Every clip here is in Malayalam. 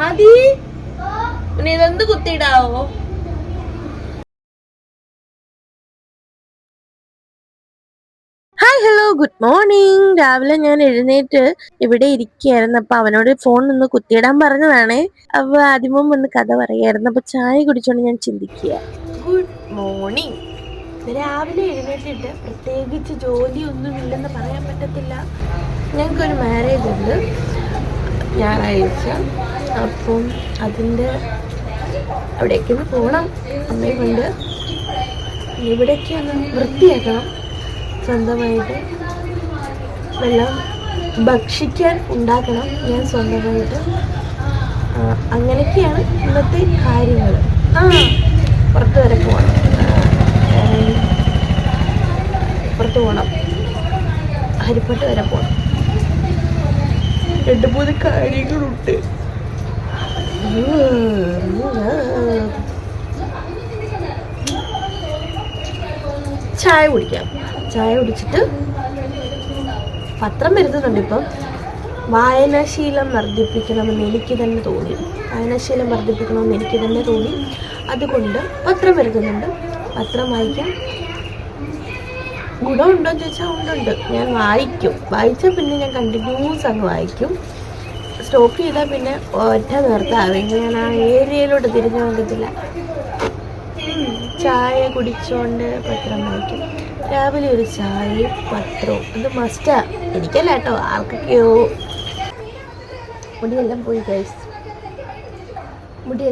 ആദി പിന്നെ ഇതെന്ത് കുത്തിയിടാവോ? Hi hello good morning. രാവിലെ ഞാൻ എഴുന്നേറ്റ് ഇവിടെ ഇരിക്കുകയായിരുന്നു. അപ്പൊ അവനോട് ഫോൺ ഒന്ന് കുത്തിയിടാൻ പറഞ്ഞതാണേ. അപ്പൊ ആദ്യമോ വന്ന് കഥ പറയായിരുന്നു. അപ്പൊ ചായ കുടിച്ചോണ്ട് ഞാൻ ചിന്തിക്കുക. Good morning. രാവിലെ എഴുന്നേറ്റിട്ട് പ്രത്യേകിച്ച് ജോലിയൊന്നും ഇല്ലെന്ന് പറയാൻ പറ്റത്തില്ല. ഞങ്ങൾക്കൊരു മാരേജ് ഉണ്ട് ഞായറാഴ്ച. അപ്പം അതിൻ്റെ അവിടേക്കൊന്ന് പോകണം അമ്മയെ കൊണ്ട്. ഇവിടേക്ക് ഒന്ന് വൃത്തിയാക്കണം, സ്വന്തമായിട്ട് വെള്ളം ഭക്ഷിക്കാൻ ഉണ്ടാക്കണം ഞാൻ സ്വന്തമായിട്ട്. അങ്ങനെയൊക്കെയാണ് ഇന്നത്തെ കാര്യങ്ങൾ. പുറത്ത് വരെ പോകണം, പുറത്ത് പോകണം, ഹരിപ്പട്ട് വരെ പോകണം. 2-3 കാര്യങ്ങളുണ്ട്. ചായ കുടിക്കാം. ചായ കുടിച്ചിട്ട് പത്രം വരുത്തുന്നുണ്ട്. ഇപ്പം വായനാശീലം വർദ്ധിപ്പിക്കണമെന്ന് എനിക്ക് തന്നെ തോന്നി. അതുകൊണ്ട് പത്രം വരുത്തുന്നുണ്ട്. പത്രം വായിക്കാം. ഗുണമുണ്ടോ എന്ന് ചോദിച്ചാൽ ഉണ്ടുണ്ട്. ഞാൻ വായിച്ചാൽ പിന്നെ ഞാൻ കണ്ടിന്യൂസ് അങ്ങ് വായിക്കും. സ്റ്റോപ്പ് ചെയ്താൽ പിന്നെ ഒറ്റ നിർത്താമെങ്കിൽ ഞാൻ ആ ഏരിയയിലോട്ട് തിരിഞ്ഞു നോക്കത്തില്ല. ചായ കുടിച്ചോണ്ട് പത്രം വായിക്കും. രാവിലെ ഒരു ചായയും പത്രവും, ഇത് മസ്റ്റാ. എനിക്കല്ല കേട്ടോ, ആർക്കൊക്കെയോ. മുടിയെല്ലാം പോയി ഗൈസ്, മുടി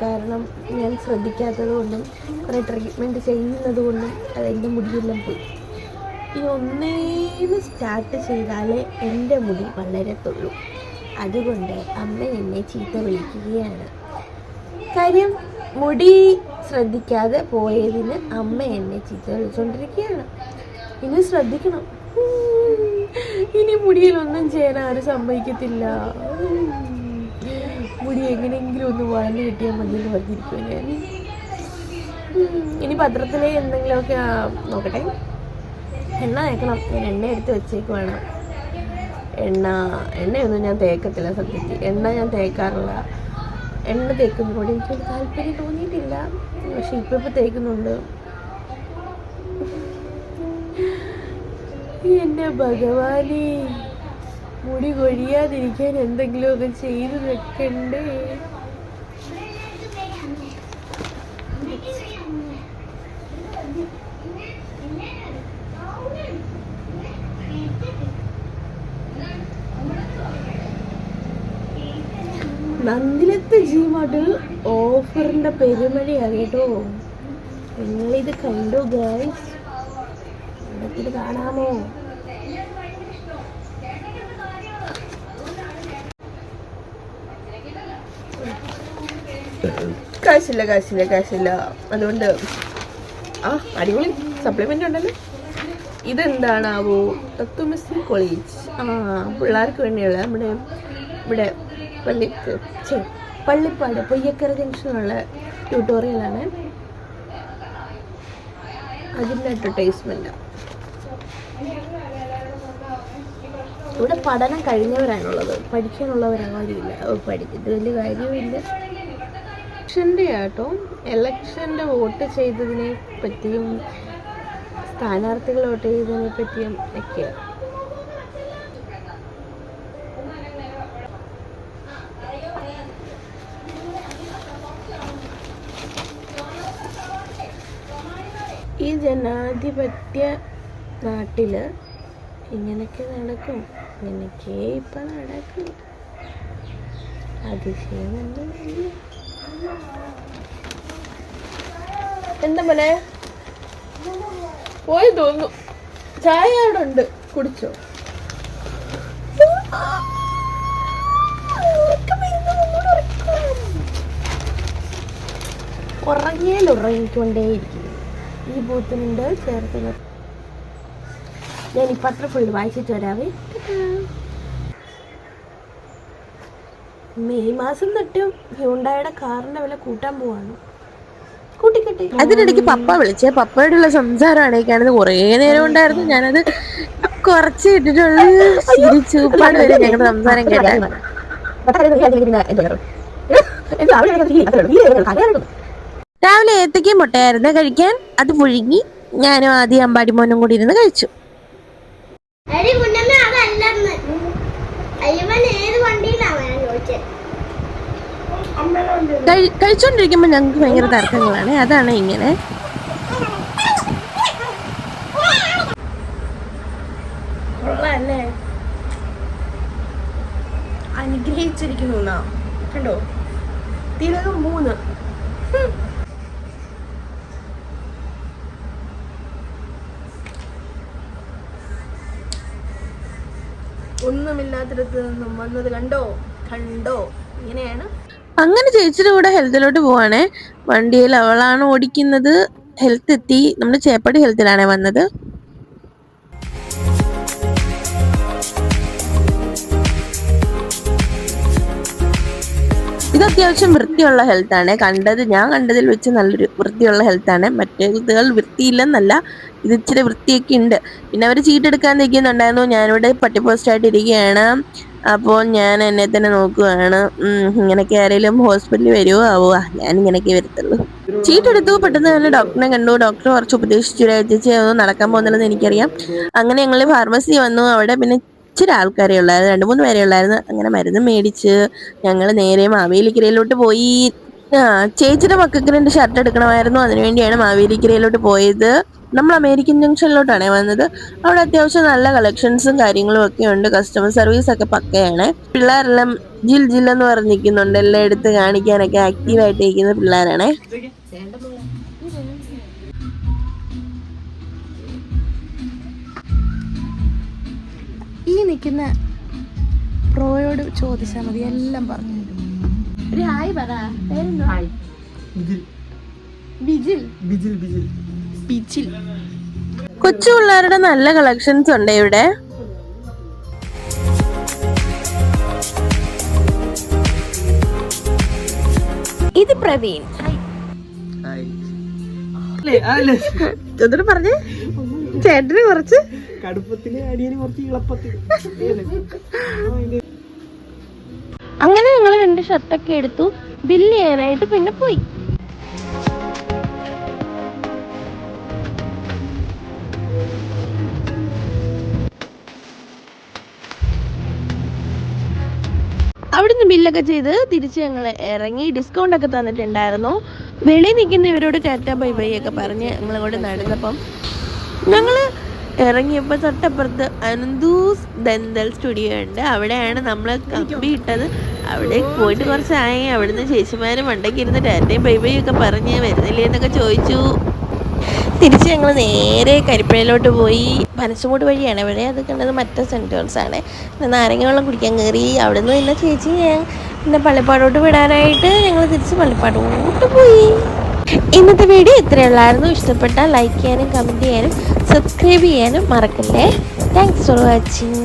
കാരണം ഞാൻ ശ്രദ്ധിക്കാത്തത് കൊണ്ടും കുറേ ട്രീറ്റ്മെൻറ്റ് ചെയ്യുന്നത് കൊണ്ടും അതെൻ്റെ മുടിയെല്ലാം പോയി. ഇനി ഒന്നേന്ന് സ്റ്റാർട്ട് ചെയ്താലേ എൻ്റെ മുടി വളരത്തുള്ളൂ. അതുകൊണ്ട് അമ്മ എന്നെ ചീത്ത വിളിക്കുകയാണ്. കാര്യം മുടി ശ്രദ്ധിക്കാതെ പോയതിന് അമ്മ എന്നെ ചീത്ത വിളിച്ചുകൊണ്ടിരിക്കുകയാണ്. ഇനി ശ്രദ്ധിക്കണം. ഇനി മുടിയിലൊന്നും ചെയ്യാൻ ആരും സമ്മതിക്കത്തില്ല. മുടി എങ്ങനെയെങ്കിലും ഒന്ന് വളർന്നു കിട്ടിയാൽ മതി എന്ന് പറഞ്ഞിരിക്കും ഞാൻ. ഇനി പത്രത്തിലെ എന്തെങ്കിലുമൊക്കെ നോക്കട്ടെ. എണ്ണ തേക്കണം. ഞാൻ എണ്ണ എടുത്ത് വെച്ചേക്കുവാണ്. എണ്ണയൊന്നും ഞാൻ തേക്കത്തില്ല. സത്യത്തിൽ എണ്ണ ഞാൻ തേക്കാറില്ല. എണ്ണ തേക്കുന്നതോടെ എനിക്കൊരു താല്പര്യം തോന്നിയിട്ടില്ല. പക്ഷെ ഇപ്പം തേക്കുന്നുണ്ട്. എൻ്റെ ഭഗവാനെ, മുടി കൊഴിയാതിരിക്കാൻ എന്തെങ്കിലുമൊക്കെ ചെയ്ത് വെക്കണ്ടേ? നന്ദിലത്ത് ജിമാർട്ടിൽ ഓഫറിൻ്റെ പെരുമഴയാണ് കേട്ടോ. നിങ്ങളിത് കണ്ടു ഗൈസ്? ഇത് കാണാമോ? കാശില്ല. അതുകൊണ്ട് അടിപൊളി സപ്ലിമെൻ്റ് ഉണ്ടല്ലോ. ഇതെന്താണാവോ? തത്വമസി കോളേജ്. പിള്ളേർക്ക് വേണ്ടിയുള്ള നമ്മുടെ ഇവിടെ പള്ളിപ്പാട് പൊയ്യക്കര ജംഗ്ഷനുള്ള ട്യൂട്ടോറിയലാണ്. അതിൻ്റെ അഡ്വർടൈസ്മെൻറ്റാണ്. ഇവിടെ പഠനം കഴിഞ്ഞവരാണുള്ളത്, പഠിക്കാനുള്ളവരാരില്ല. പഠിച്ചിട്ട് വലിയ കാര്യമില്ല. എലക്ഷൻ്റെ വോട്ട് ചെയ്തതിനെ പറ്റിയും സ്ഥാനാർത്ഥികൾ വോട്ട് ചെയ്തതിനെ പറ്റിയും ഒക്കെയാണ്. ഈ ജനാധിപത്യ നാട്ടിൽ ഇങ്ങനെയൊക്കെ നടക്കും. ഇപ്പം നടക്കും. അതിശയമൊന്നുമില്ല. എന്താ പോലെ പോയി തോന്നുന്നു. ചായ അവിടെ ഉണ്ട്, കുടിച്ചോ? ഉറങ്ങിക്കൊണ്ടേയിരിക്കുന്നു. ഈ ബൂത്തിനുണ്ട് ചേർത്ത്. ഞാൻ ഈ പത്രം ഫുള്ള് വായിച്ചിട്ട് വരാവേ. മെയ് മാസം തൊട്ട് ഹ്യുണ്ടായുടെ കാറിന്റെ വില കൂട്ടാൻ പോവാണ്. കൂട്ടിക്കെട്ടെ. അതിനിടയ്ക്ക് പപ്പ വിളിച്ചേ. പപ്പയോടുള്ള സംസാരമാണേക്കാണെന്ന് കുറേ നേരം ഉണ്ടായിരുന്നു. ഞാനത് കുറച്ച് ഇട്ടിട്ടുള്ള ചിരിച്ചൂപ്പാട് വരെ ഞങ്ങളുടെ സംസാരം കേട്ടായിരുന്നു. രാവിലെ ഏത്തയ്ക്ക് മുട്ടയായിരുന്നു കഴിക്കാൻ, അത് പുഴുങ്ങി ഞാനും ആദ്യം അമ്പാടിമോനും കൂടി ഇരുന്ന് കഴിച്ചു. കഴിച്ചോണ്ടിരിക്കുമ്പോ ഞങ്ങൾക്ക് ഭയങ്കര തർക്കങ്ങളാണ്, അതാണ് ഇങ്ങനെ. കൊള്ളാല്ലേ, അനുഗ്രഹിച്ചിരിക്കുന്നു കണ്ടോ, തിലകം 3. ഒന്നുമില്ലാത്തിടത്ത് നിന്നും വന്നത് കണ്ടോ കണ്ടോ, ഇങ്ങനെയാണ്. അങ്ങനെ ചേച്ചിയുടെ കൂടെ ഹെൽത്തിലോട്ട് പോവാണേ. വണ്ടിയിൽ അവളാണ് ഓടിക്കുന്നത്. ഹെൽത്ത് എത്തി, നമ്മുടെ ചേപ്പടി ഹെൽത്തിലാണേ വന്നത്. ഇത് അത്യാവശ്യം വൃത്തിയുള്ള ഹെൽത്താണ്. ഞാൻ കണ്ടതിൽ വെച്ച് നല്ലൊരു വൃത്തിയുള്ള ഹെൽത്താണ്. മറ്റേതുകൾ വൃത്തിയില്ലെന്നല്ല, ഇത് ഇച്ചിരി വൃത്തിയൊക്കെ ഉണ്ട്. പിന്നെ അവർ ചീട്ടെടുക്കാൻ നിൽക്കുന്നുണ്ടായിരുന്നു. ഞാനിവിടെ പട്ടി പോസ്റ്റായിട്ട് ഇരിക്കുകയാണ്. അപ്പോൾ ഞാൻ എന്നെ തന്നെ നോക്കുകയാണ്. ഇങ്ങനെയൊക്കെ ആരെങ്കിലും ഹോസ്പിറ്റലിൽ വരുമോ ആവോ? ഞാൻ ഇങ്ങനെയൊക്കെ വരത്തുള്ളൂ. ചീട്ടെടുത്തു, പെട്ടെന്ന് തന്നെ ഡോക്ടറിനെ കണ്ടു. ഡോക്ടർ കുറച്ച് ഉപദേശിച്ചു, ചേച്ചി ഒന്നും നടക്കാൻ പോകുന്നില്ലെന്ന് എനിക്കറിയാം. അങ്ങനെ ഞങ്ങൾ ഫാർമസി വന്നു. അവിടെ പിന്നെ ഇച്ചിരി ആൾക്കാരെ ഉള്ളായിരുന്നു, 2-3 പേരെ ഉള്ളായിരുന്നു. അങ്ങനെ മരുന്ന് മേടിച്ച് ഞങ്ങൾ നേരെ മാവേലിക്കരയിലോട്ട് പോയി. ചേച്ചിയുടെ മക്കൾക്ക് 2 ഷർട്ട് എടുക്കണമായിരുന്നു, അതിനുവേണ്ടിയാണ് മാവേലിക്കരയിലോട്ട് പോയത്. നമ്മൾ അമേരിക്കൻ ജംഗ്ഷനിലോട്ടാണ് വന്നത്. അവിടെ അത്യാവശ്യം നല്ല കളക്ഷൻസും കാര്യങ്ങളും ഒക്കെ ഉണ്ട്. കസ്റ്റമർ സർവീസ് ഒക്കെ പക്കയാണ്. പിള്ളേരെല്ലാം ജിൽ ജില്ലെന്ന് പറഞ്ഞിരിക്കുന്നുണ്ട്. എല്ലാം എടുത്ത് കാണിക്കാനൊക്കെ ആക്റ്റീവായിട്ട് ഇരിക്കുന്ന പിള്ളേരാണേ. ഈ നിൽക്കുന്ന പ്രോയോട് ചോദിച്ചാൽ മതി, എല്ലാം പറഞ്ഞു തരും. ഒരു ഹായ് പറ. ബിജിൽ. കൊച്ചു പിള്ളേരുടെ നല്ല കളക്ഷൻസ് ഉണ്ട് ഇവിടെ. ഇത് പ്രവീൺ. പറഞ്ഞേ, ചേട്ടന് കുറച്ച് അങ്ങനെ ഞങ്ങൾ 2 ഷർട്ടൊക്കെ എടുത്തു. ബില്ല് ചെയ്യാനായിട്ട് പിന്നെ പോയി. അവിടുന്ന് ബില്ലൊക്കെ ചെയ്ത് തിരിച്ച് ഞങ്ങൾ ഇറങ്ങി. ഡിസ്കൗണ്ട് ഒക്കെ തന്നിട്ടുണ്ടായിരുന്നു. വെളിയിൽ നിൽക്കുന്ന ഇവരോട് ടാറ്റ ബൈ ബൈ ഒക്കെ പറഞ്ഞ് ഞങ്ങളങ്ങോട്ട് നടന്നപ്പം ഞങ്ങൾ ഇറങ്ങിയപ്പോൾ തൊട്ടപ്പുറത്ത് അനന്തൂസ് ദന്തൽ സ്റ്റുഡിയോ ഉണ്ട്. അവിടെയാണ് നമ്മൾ കമ്പി ഇട്ടത്. അവിടെ പോയിട്ട് കുറച്ചായി. അവിടുന്ന് ചേച്ചിമാരും മണ്ടയ്ക്ക് ഇരുന്ന് ടാറ്റയും ബൈ ബൈ ഒക്കെ പറഞ്ഞ് വരുന്നില്ലേ എന്നൊക്കെ ചോദിച്ചു. തിരിച്ച് ഞങ്ങൾ നേരെ കരിപ്പുഴയിലോട്ട് പോയി. പനച്ചുമൂട് വഴിയാണ് ഇവിടെ. അത് കണ്ടത് മറ്റേ സെൻറ്റ് ജോൺസ് ആണ്. പിന്നെ നാരങ്ങ വെള്ളം കുടിക്കാൻ കയറി. അവിടെ നിന്ന് പിന്നെ ചേച്ചി പിന്നെ പള്ളിപ്പാടോട്ട് വിടാനായിട്ട് ഞങ്ങൾ തിരിച്ച് പള്ളിപ്പാടോട്ട് പോയി. ഇന്നത്തെ വീഡിയോ ഇത്രയുള്ളായിരുന്നു. ഇഷ്ടപ്പെട്ടാൽ ലൈക്ക് ചെയ്യാനും കമൻറ്റ് ചെയ്യാനും സബ്സ്ക്രൈബ് ചെയ്യാനും മറക്കല്ലേ. Thanks for watching.